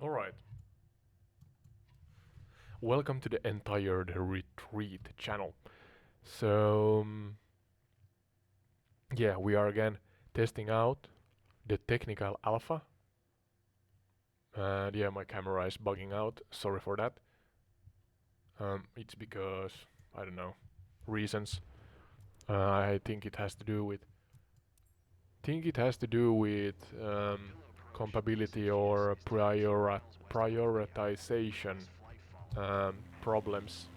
All right. Welcome to the entire retreat channel. So, yeah, we are again testing out the technical alpha. And yeah, my camera is bugging out. Sorry for that. It's because, I don't know, reasons. I think it has to do with compatibility or prioritization problems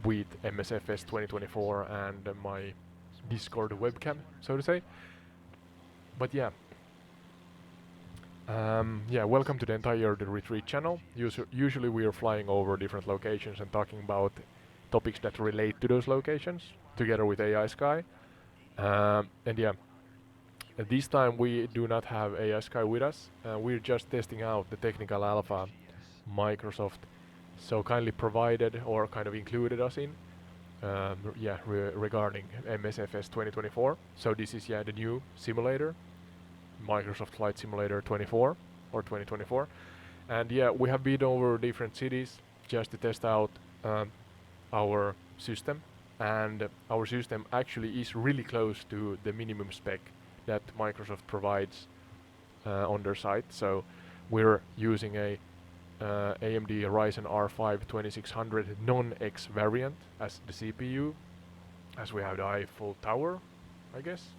with Msfs 2024 and my Discord webcam, so to say. But yeah, welcome to the entire the retreat channel. Usually we are flying over different locations and talking about topics that relate to those locations, together with AI Sky. And yeah, this time we do not have AI Sky with us. We're just testing out the technical alpha Microsoft so kindly provided or kind of included us in. Regarding Msfs 2024. So this is the new simulator, Microsoft Flight Simulator 24 or 2024, and yeah, we have been over different cities just to test out our system, and our system actually is really close to the minimum spec that Microsoft provides on their site. So we're using a AMD Ryzen R5 2600 non-X variant as the CPU, as we have the Eiffel Tower, I guess,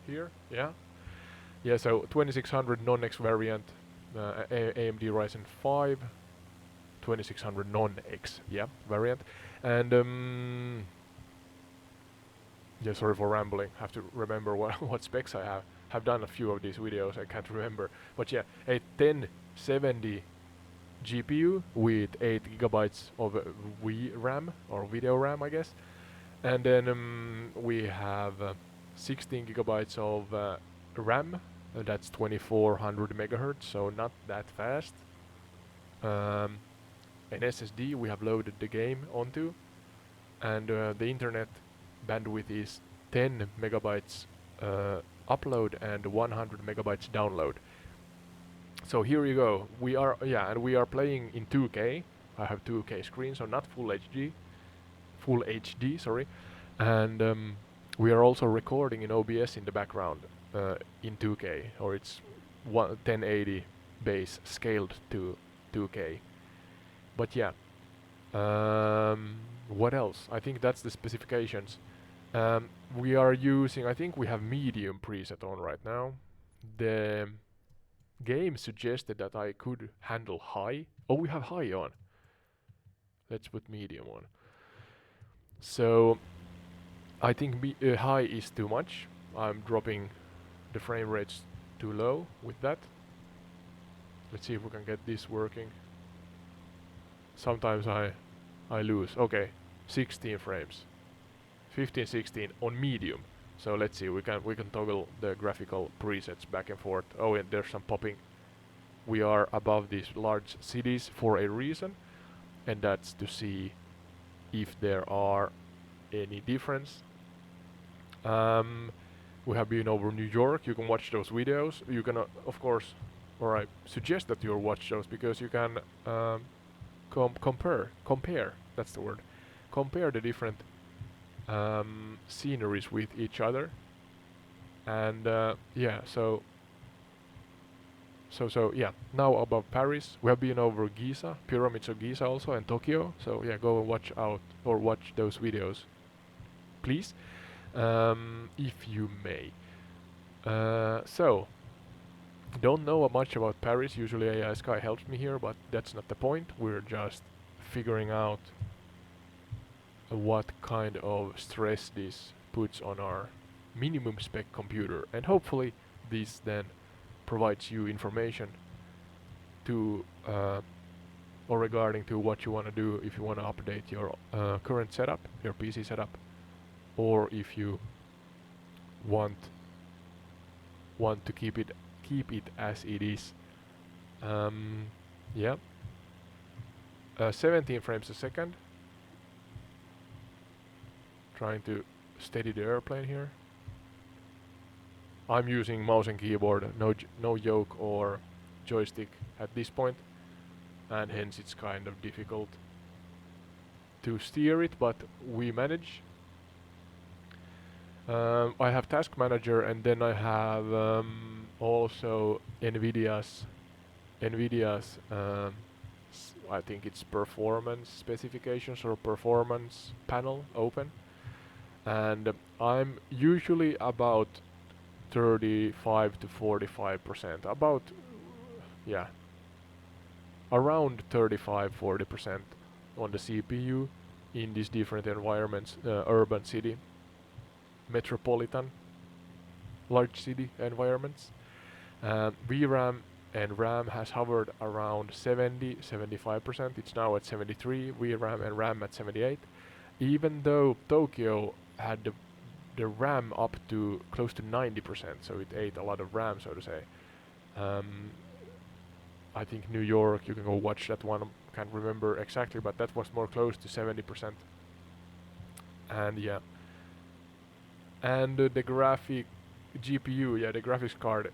here, yeah, so 2600 non-X variant, AMD Ryzen 5 2600 non-X, yeah, variant, and yeah, sorry for rambling, have to remember what specs I have done a few of these videos, I can't remember, but yeah, a 1070 GPU with 8 gigabytes of VRAM or video RAM, I guess, and then we have 16 gigabytes of RAM. That's 2400 megahertz, so not that fast. An SSD we have loaded the game onto, and the internet bandwidth is 10 megabytes upload and 100 megabytes download. So here you go. We are playing in 2K. I have 2K screen, so not full HD, sorry. And we are also recording in OBS in the background in 2K, or it's 1080 base scaled to 2K. But yeah, what else? I think that's the specifications. We are using, I think we have medium preset on right now. The game suggested that I could handle high. Oh, we have high on. Let's put medium on. So I think high is too much. I'm dropping the frame rates too low with that. Let's see if we can get this working. Sometimes I lose. Okay, 16 frames. 15, 16 on medium. So let's see, we can toggle the graphical presets back and forth. Oh, and there's some popping. We are above these large cities for a reason, and that's to see if there are any difference. We have been over New York. You can watch those videos. You can, of course, or I suggest that you watch those because you can compare. That's the word. Compare the different sceneries with each other, and yeah. So yeah. Now above Paris, we have been over Giza, pyramids of Giza also, and Tokyo. So yeah, go and watch those videos, please. If you may. So, don't know much about Paris. Usually AI Sky helps me here, but that's not the point. We're just figuring out what kind of stress this puts on our minimum spec computer, and hopefully this then provides you information to or regarding to what you want to do if you want to update your current setup, your PC setup, or if you want to keep it as it is. Yeah, 17 frames a second. Trying to steady the airplane here. I'm using mouse and keyboard, no joke or joystick at this point, and hence it's kind of difficult to steer it, but we manage. I have Task Manager, and then I have also Nvidia's I think it's performance specifications or performance panel open, and I'm usually about 35 to 45%, about yeah, around 35-40% on the CPU in these different environments, urban, city, metropolitan, large city environments. VRAM and RAM has hovered around 70-75%. It's now at 73, VRAM and RAM at 78. Even though Tokyo had the RAM up to close to 90%, so it ate a lot of RAM, so to say. I think New York, you can go watch that one, can't remember exactly, but that was more close to 70%. And yeah. And the graphic GPU, yeah, the graphics card,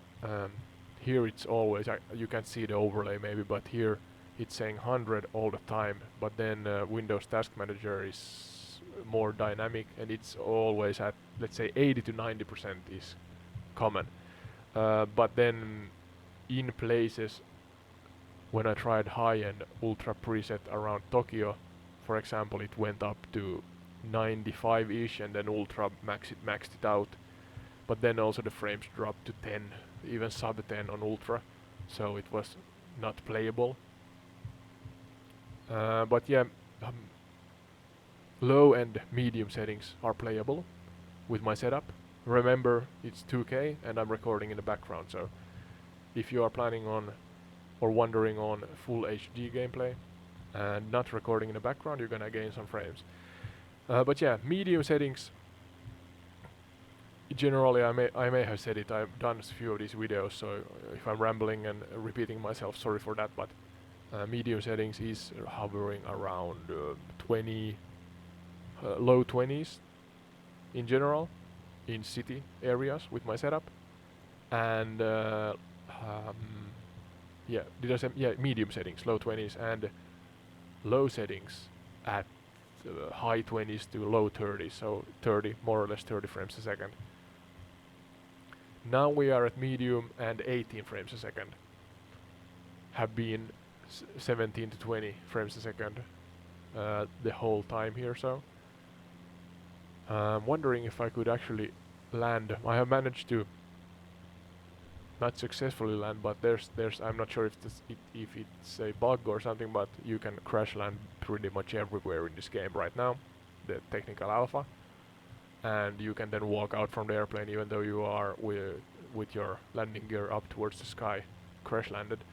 here it's always, you can see the overlay maybe, but here it's saying 100 all the time, but then Windows Task Manager is more dynamic, and it's always at, let's say, 80 to 90% is common. But then in places, when I tried high-end ultra preset around Tokyo, for example, it went up to 95-ish, and then ultra maxed it out. But then also the frames dropped to 10, even sub 10 on ultra, so it was not playable. But yeah, low and medium settings are playable with my setup. Remember, it's 2K and I'm recording in the background, so if you are planning on or wondering on full HD gameplay and not recording in the background, you're gonna gain some frames. But yeah, medium settings. Generally, I may have said it. I've done a few of these videos, so if I'm rambling and repeating myself, sorry for that. But medium settings is hovering around 20, low 20s in general, in city areas with my setup, and yeah, did I say medium settings, low 20s, and low settings at high 20s to low 30s, so 30, more or less 30 frames a second. Now we are at medium and 18 frames a second. Have been 17 to 20 frames a second the whole time here, so I'm wondering if I could actually land. I have managed to not successfully land, but there's I'm not sure if it's a bug or something, but you can crash land pretty much everywhere in this game right now, the technical alpha, and you can then walk out from the airplane even though you are with your landing gear up towards the sky, crash landed.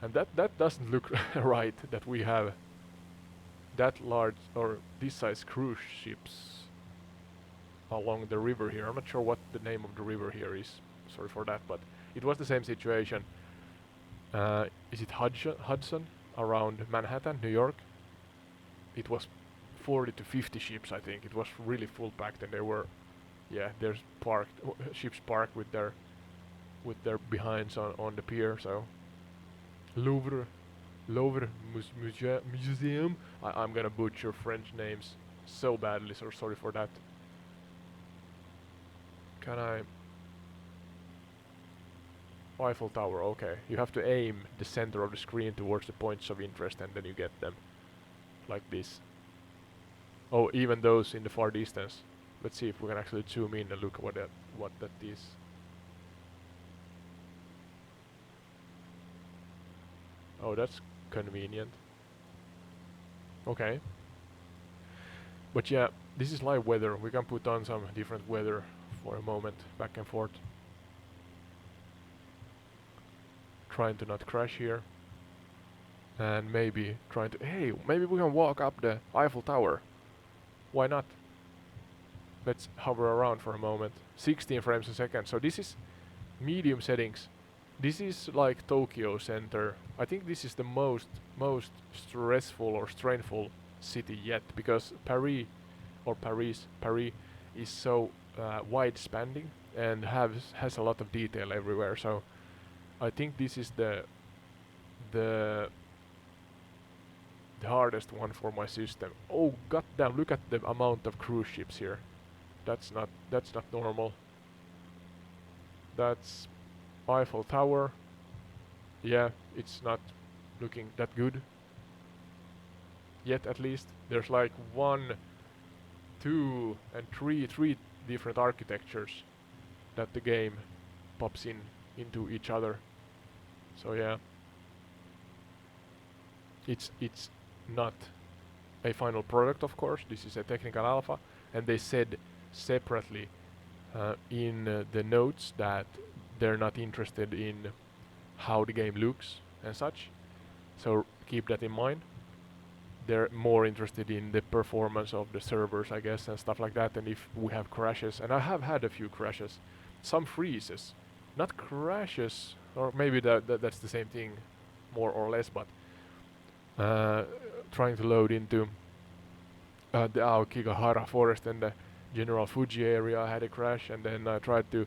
And that doesn't look right, that we have that large or this size cruise ships along the river here. I'm not sure what the name of the river here is, sorry for that, but it was the same situation. Is it Hudson around Manhattan, New York? It was 40 to 50 ships, I think. It was really full packed, and there were, yeah, there's ships parked with their behinds on the pier. So Louvre Museum. I'm gonna butcher French names so badly, so sorry for that. Can I? Eiffel Tower, okay. You have to aim the center of the screen towards the points of interest, and then you get them. Like this. Oh, even those in the far distance. Let's see if we can actually zoom in and look what that is. Oh, that's convenient. Okay. But yeah, this is live weather. We can put on some different weather for a moment, back and forth. Trying to not crash here. And maybe trying to, hey, maybe we can walk up the Eiffel Tower. Why not? Let's hover around for a moment. 16 frames a second. So this is medium settings. This is like Tokyo Center. I think this is the most stressful or strainful city yet, because Paris is so wide spanning and has a lot of detail everywhere. So I think this is the hardest one for my system. Oh goddamn! Look at the amount of cruise ships here. That's not normal. That's Eiffel Tower. Yeah, it's not looking that good yet. At least there's like 1, 2, and 3 different architectures that the game pops into each other. So yeah, it's not a final product, of course. This is a technical alpha, and they said separately in the notes that they're not interested in how the game looks and such. So keep that in mind. They're more interested in the performance of the servers, I guess, and stuff like that. And if we have crashes, and I have had a few crashes, some freezes, not crashes, or maybe that's the same thing, more or less. But trying to load into the Aokigahara forest and the General Fuji area, I had a crash, and then I tried to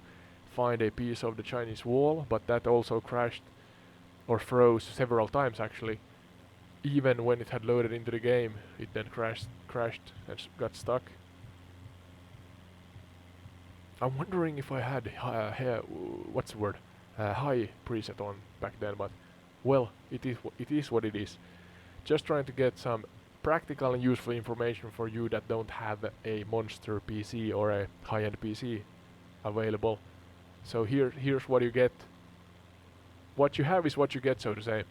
find a piece of the Chinese wall, but that also crashed or froze several times actually. Even when it had loaded into the game, it then crashed and got stuck. I'm wondering if I had what's the word, high preset on back then, but well, it is what it is. Just trying to get some practical and useful information for you that don't have a monster PC or a high-end PC available. So here's what you get. What you have is what you get, so to say.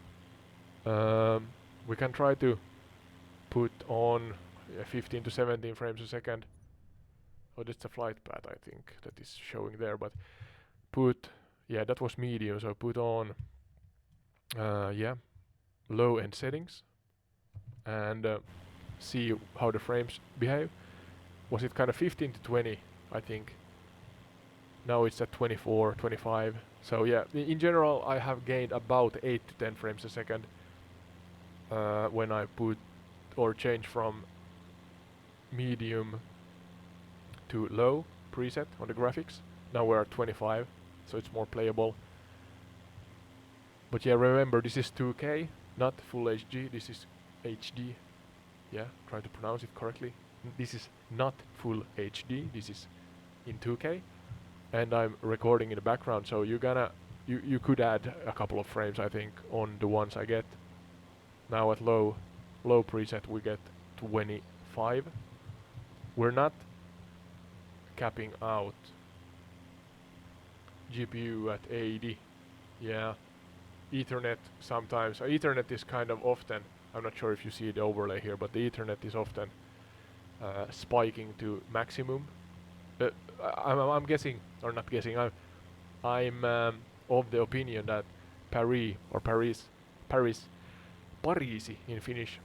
We can try to put on 15 to 17 frames a second. Oh, that's a flight path, I think, that is showing there. But yeah, that was medium. So put on, yeah, low end settings, and see how the frames behave. Was it kind of 15 to 20, I think. Now it's at 24, 25. So yeah, in general, I have gained about 8 to 10 frames a second when I put or change from medium to low preset on the graphics. Now we're at 25, so it's more playable. But yeah, remember, this is 2K, not full HD. This is HD. Yeah, try to pronounce it correctly. This is not full HD. This is in 2K, and I'm recording in the background. So you could add a couple of frames, I think, on the ones I get. Now at low preset we get 25. We're not capping out GPU at 80. Yeah, Ethernet sometimes. Ethernet is kind of often, I'm not sure if you see the overlay here, but the Ethernet is often spiking to maximum. I'm guessing, or not guessing, I'm of the opinion that Pariisi in Finnish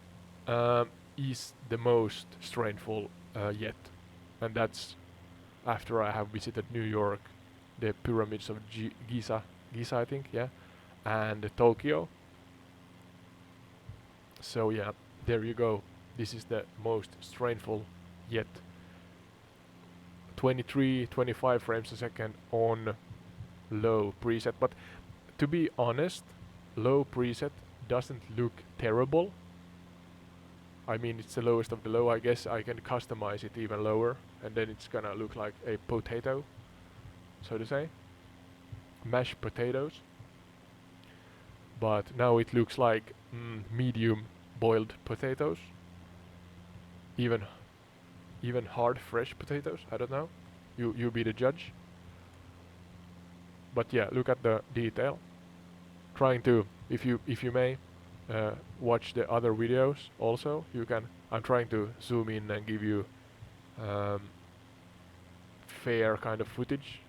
is the most strainful yet, and that's after I have visited New York, the pyramids of Giza I think, yeah, and Tokyo. So yeah, there you go. This is the most strainful yet. 23, 25 frames a second on low preset, but to be honest, low preset doesn't look terrible. I mean, it's the lowest of the low. I guess I can customize it even lower, and then it's gonna look like a potato, so to say, mashed potatoes. But now it looks like medium boiled potatoes, even hard fresh potatoes. I don't know. You be the judge. But yeah, look at the detail. Trying to, if you may, watch the other videos also. You can. I'm trying to zoom in and give you fair kind of footage,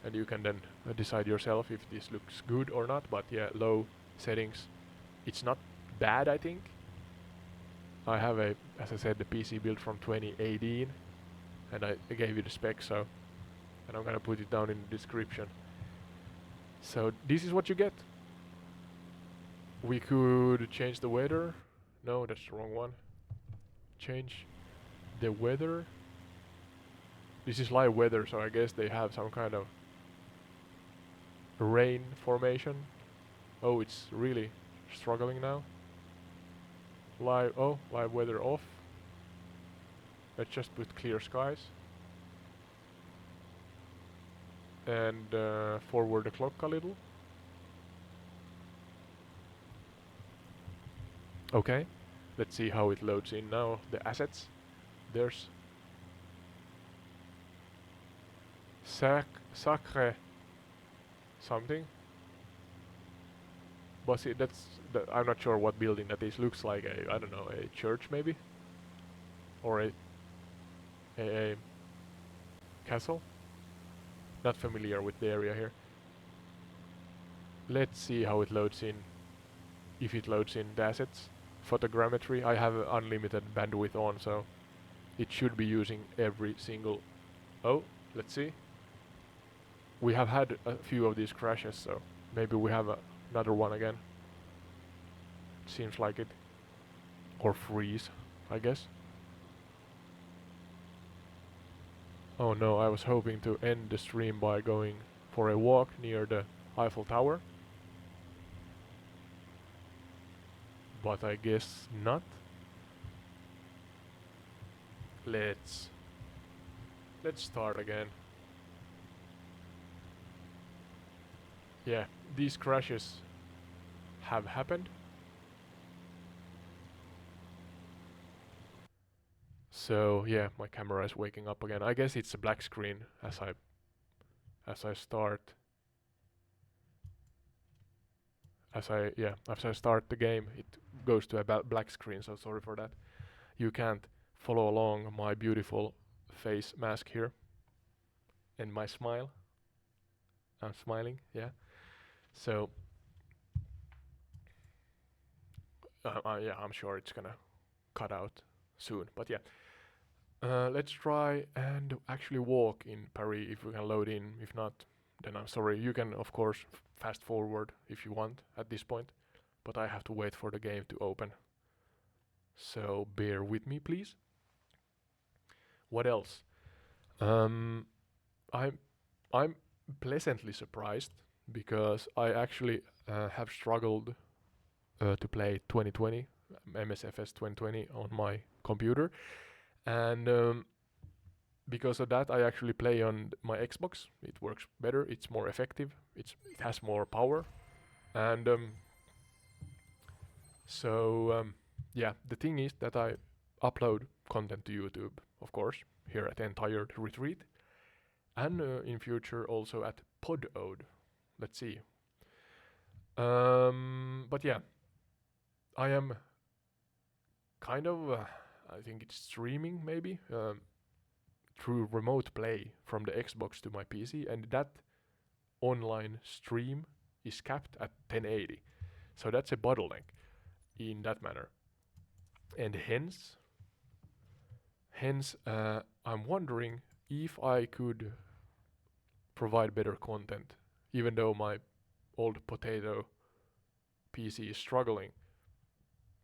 and you can then decide yourself if this looks good or not. But yeah, low settings, it's not bad, I think. I have as I said, the PC built from 2018, and I gave you the spec, so, and I'm gonna put it down in the description. So this is what you get. We could change the weather. No, that's the wrong one. Change the weather. This is live weather, so I guess they have some kind of rain formation. Oh, it's really struggling now. Live weather off. Let's just put clear skies. And forward the clock a little. Okay, let's see how it loads in now. The assets. There's Sacre something. But see, I'm not sure what building that is. Looks like I don't know, a church maybe, or a castle. Not familiar with the area here. Let's see how it loads in. If it loads in the assets. Photogrammetry. I have unlimited bandwidth on, so it should be using every single. Oh, let's see. We have had a few of these crashes, so maybe we have another one again. Seems like it. Or freeze, I guess. Oh no, I was hoping to end the stream by going for a walk near the Eiffel Tower. But I guess not. Let's start again. Yeah, these crashes have happened. So yeah, my camera is waking up again. I guess it's a black screen as I start. As I start the game, it goes to a black screen, so sorry for that. You can't follow along my beautiful face mask here. And my smile. I'm smiling, yeah. So, yeah, I'm sure it's gonna cut out soon, but yeah. Let's try and actually walk in Paris if we can load in. If not, then I'm sorry. You can, of course, fast forward if you want at this point, but I have to wait for the game to open. So bear with me, please. What else? I'm pleasantly surprised because I actually have struggled to play 2020 Msfs 2020 on my computer, and because of that I actually play on my Xbox. It works better, it's more effective, it has more power, and yeah, the thing is that I upload content to YouTube, of course, here at Entired Retreat, and in future also at Podode. Let's see. But yeah, I am kind of, I think it's streaming maybe, through remote play from the Xbox to my PC, and that online stream is capped at 1080. So that's a bottleneck in that manner. And hence, I'm wondering if I could provide better content, even though my old potato PC is struggling.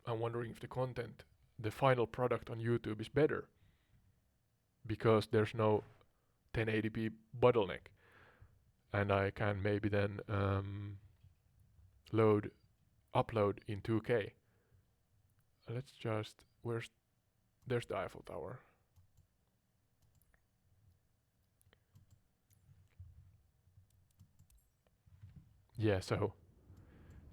I'm wondering if the content, the final product on YouTube is better, because there's no 1080p bottleneck, and I can maybe then upload in 2K. Let's just, there's the Eiffel Tower. Yeah, so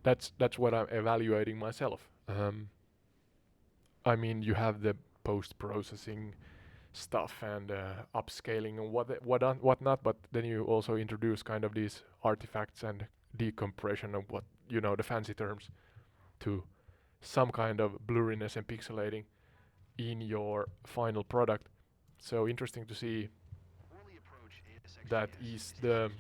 that's what I'm evaluating myself. I mean, you have the post-processing stuff and upscaling and what not, but then you also introduce kind of these artifacts and decompression of what, you know, the fancy terms, to some kind of blurriness and pixelating in your final product. So interesting to see that is the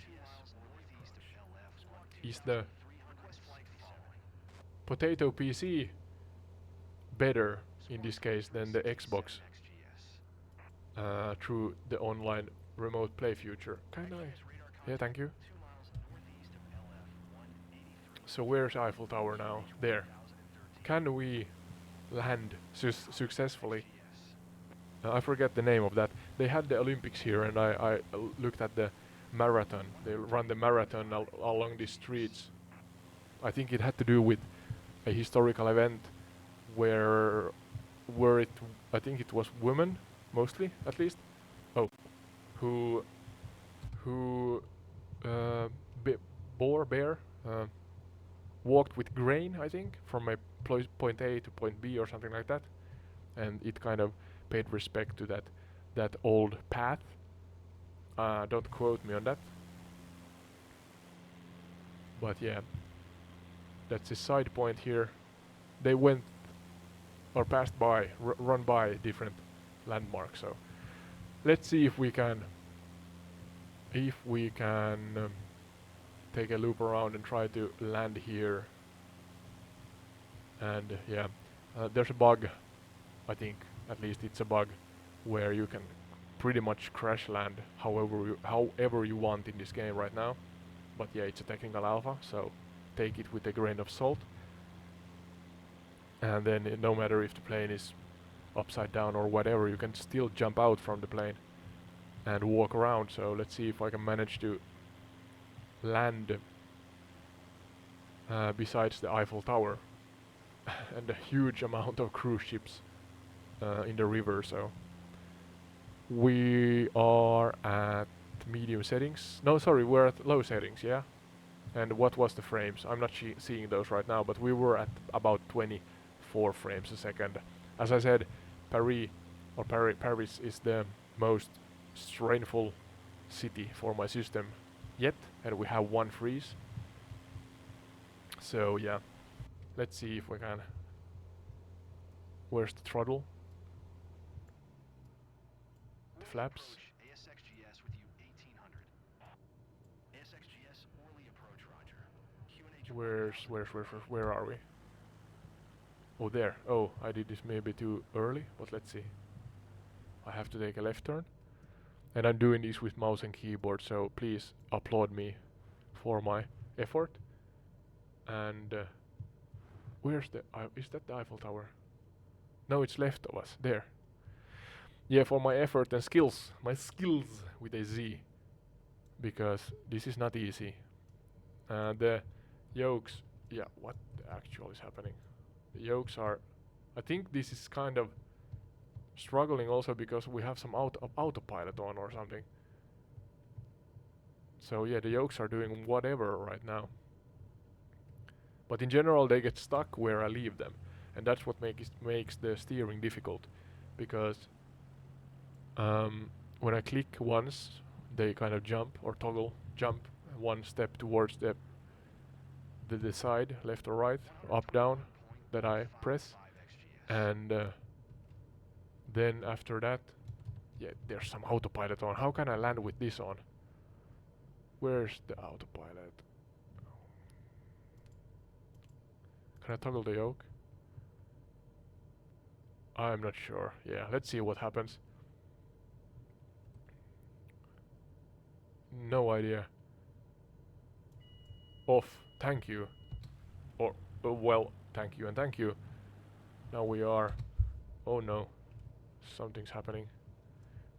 potato PC better in this case than the Xbox through the online remote play feature. Can I? Yeah, thank you. So where's Eiffel Tower now? There. Can we land successfully? I forget the name of that. They had the Olympics here, and I looked at the marathon. They run the marathon along the streets. I think it had to do with a historical event where it I think it was women mostly, at least. Oh, who uh, bear walked with grain, I think, from a point A to point B or something like that, and it kind of paid respect to that old path. Don't quote me on that, but yeah, that's a side point here. They went or passed by, run by different landmarks. So let's see if we can take a loop around and try to land here. And yeah, there's a bug. I think at least it's a bug where you can pretty much crash land however you want in this game right now. But yeah, it's a technical alpha, so take it with a grain of salt. And then no matter if the plane is upside down or whatever, you can still jump out from the plane and walk around. So let's see if I can manage to land besides the Eiffel Tower and a huge amount of cruise ships in the river. So we are at medium settings. No, sorry, we're at low settings, yeah. And what was the frames? I'm not seeing those right now, but we were at about 24 frames a second. As I said, Paris is the most strainful city for my system yet, and we have one freeze. So yeah, let's see if we can. Where's the throttle? The flaps. Where are we? Oh, there. Oh, I did this maybe too early, but let's see. I have to take a left turn. And I'm doing this with mouse and keyboard, so please applaud me for my effort. And where's the... is that the Eiffel Tower? No, it's left of us. There. Yeah, for my effort and skills. My skills with a Z. Because this is not easy. The yokes... Yeah, what the actual is happening? The yokes are... I think this is kind of struggling also because we have some autopilot on or something. So yeah, the yokes are doing whatever right now. But in general they get stuck where I leave them. And that's what makes the steering difficult. Because when I click once, they kind of jump or jump one step towards the side, left or right, up, down, that I press. And then after that, yeah, there's some autopilot on. How can I land with this on? Where's the autopilot? Can I toggle the yoke? I'm not sure. Yeah, let's see what happens. No idea. Off. Thank you. Or, well, thank you and thank you. Now we are... Oh no. Something's happening.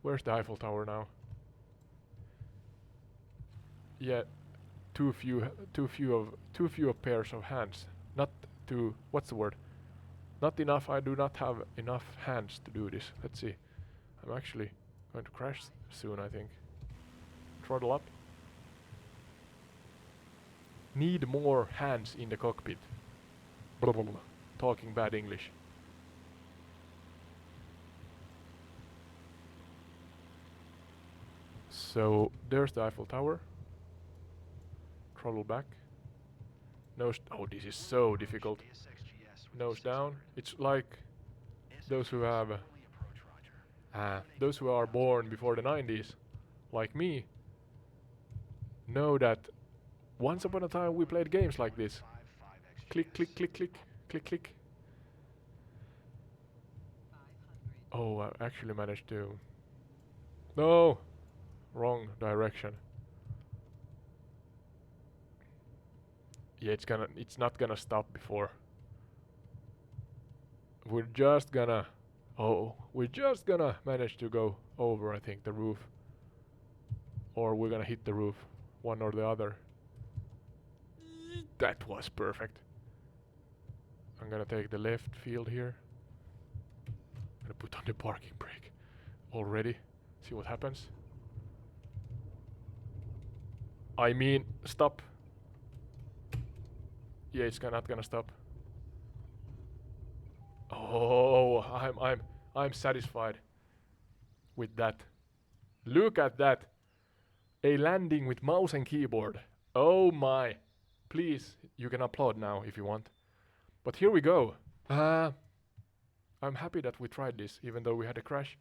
Where's the Eiffel Tower now? Yeah, too few of pairs of hands. Not too... What's the word? Not enough. I do not have enough hands to do this. Let's see. I'm actually going to crash soon, I think. Throttle up. Need more hands in the cockpit. Blah, blah, blah. Talking bad English. So there's the Eiffel Tower. Throttle back. Nose. Oh, this is so difficult. Nose down. It's like those who have those who are born before the 90s, like me, know that once upon a time we played games like this. Click, click, click, click, click, click. Oh, I actually managed to... No! Wrong direction. Yeah, it's not gonna stop before. We're just gonna manage to go over, I think, the roof. or we're gonna hit the roof, one or the other. That was perfect. I'm gonna take the left field here. I'm gonna put on the parking brake already. See what happens. I mean, stop. Yeah, it's not gonna stop. Oh, I'm satisfied with that. Look at that. A landing with mouse and keyboard. Oh my. Please, you can applaud now if you want. But here we go. I'm happy that we tried this, even though we had a crash.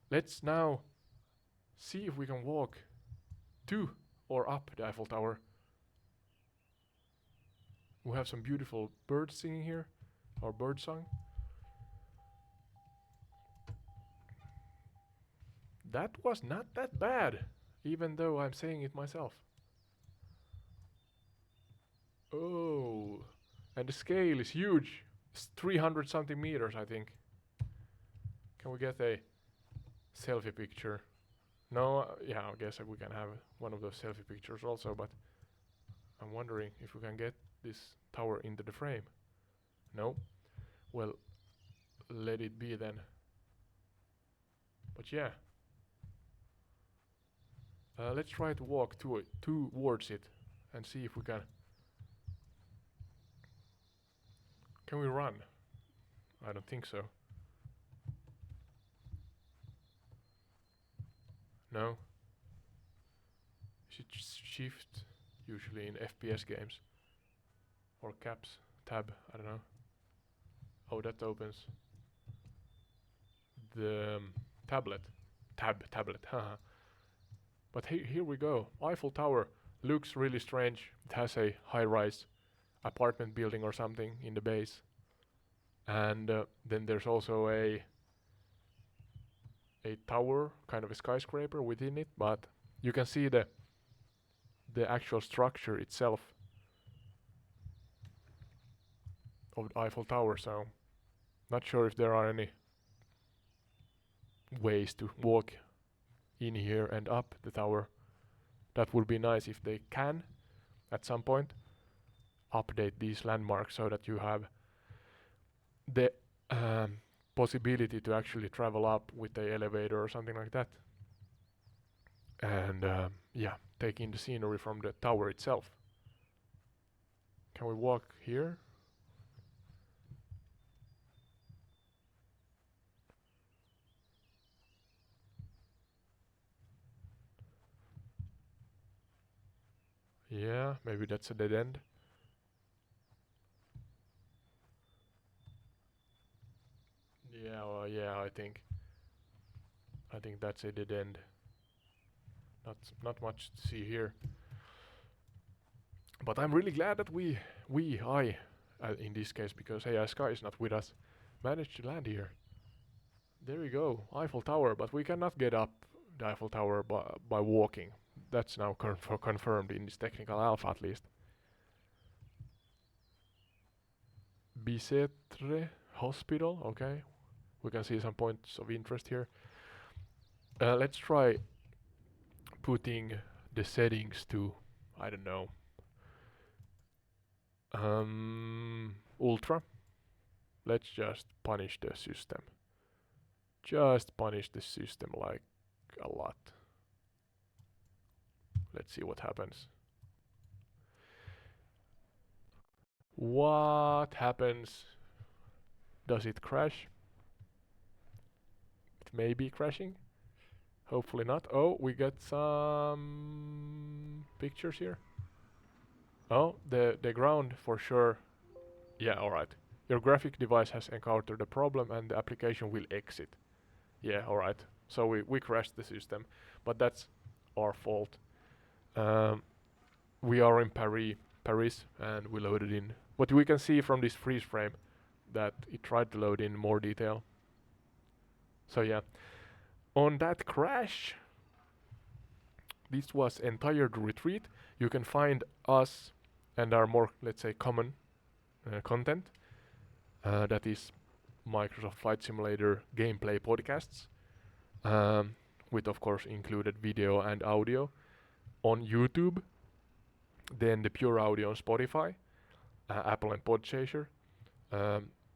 Let's now see if we can walk to or up the Eiffel Tower. We have some beautiful birds singing here, or bird song. That was not that bad, even though I'm saying it myself. Oh, and the scale is huge. It's 300 something meters, I think. Can we get a selfie picture? No, yeah, I guess we can have one of those selfie pictures also, but I'm wondering if we can get this tower into the frame. No? Well, let it be then. But yeah. Let's try to walk towards it and see if we can. Can we run? I don't think so. No? You should shift usually in FPS games. Or caps, tab, I don't know. Oh, that opens the tablet. Tablet, haha. But here we go. Eiffel Tower looks really strange. It has a high-rise apartment building or something in the base. And then there's also a tower, kind of a skyscraper within it, but you can see the actual structure itself of the Eiffel Tower, so not sure if there are any ways to walk in here and up the tower. That would be nice if they can, at some point, update these landmarks so that you have the possibility to actually travel up with the elevator or something like that. And yeah, take in the scenery from the tower itself. Can we walk here? Yeah, maybe that's a dead end. Yeah, well, yeah, I think that's a dead end. Not much to see here. But I'm really glad that I, in this case, because AI Sky is not with us, managed to land here. There we go, Eiffel Tower, but we cannot get up the Eiffel Tower by walking. That's now confirmed in this technical alpha at least. Bicêtre Hospital, okay. We can see some points of interest here. Let's try putting the settings to, I don't know, ultra. Let's just punish the system. Just punish the system like a lot. Let's see what happens. What happens? Does it crash? It may be crashing. Hopefully not. Oh, we got some pictures here. Oh, the ground for sure. Yeah, alright. Your graphic device has encountered a problem and the application will exit. Yeah, alright. So we crashed the system, but that's our fault. We are in Paris, and we loaded in. But we can see from this freeze frame that it tried to load in more detail. So yeah, on that crash, this was entire retreat. You can find us and our more, let's say, common content. That is Microsoft Flight Simulator gameplay podcasts. with of course included video and audio on YouTube, then the pure audio on Spotify, Apple and Podchaser.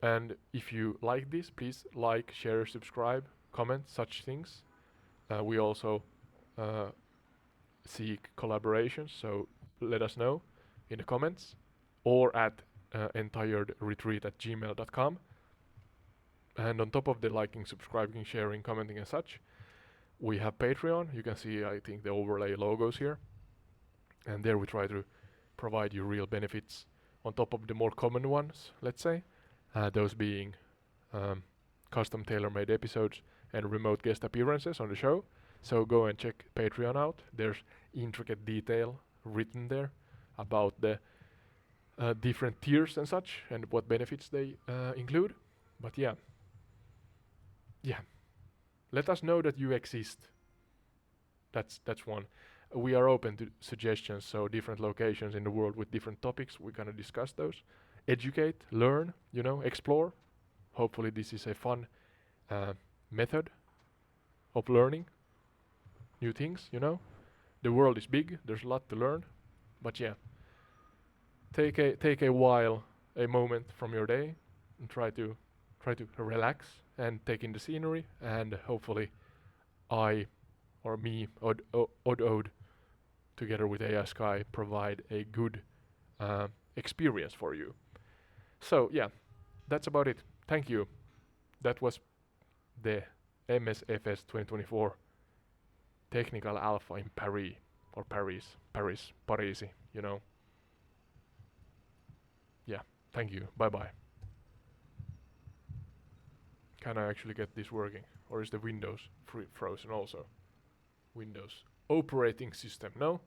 And if you like this, please like, share, subscribe, comment, such things. We also seek collaborations, so let us know in the comments or at entiredretreat@gmail.com. And on top of the liking, subscribing, sharing, commenting and such, we have Patreon. You can see, I think, the overlay logos here. And there we try to provide you real benefits on top of the more common ones, let's say. Those being custom tailor-made episodes and remote guest appearances on the show. So go and check Patreon out. There's intricate detail written there about the different tiers and such and what benefits they include. But yeah, let us know that you exist. That's one. We are open to suggestions, so different locations in the world with different topics, we're gonna discuss those. Educate, learn, explore. Hopefully this is a fun method of learning new things, The world is big, there's a lot to learn. But yeah, take a while, a moment from your day and try to relax and take in the scenery, and hopefully I or me, Odd, together with AI Sky, provide a good experience for you. So yeah, that's about it. Thank you. That was the Msfs 2024 Technical Alpha in Paris, or Parisi, Yeah, thank you. Bye-bye. Can I actually get this working? Or is the Windows frozen also? Windows operating system, no?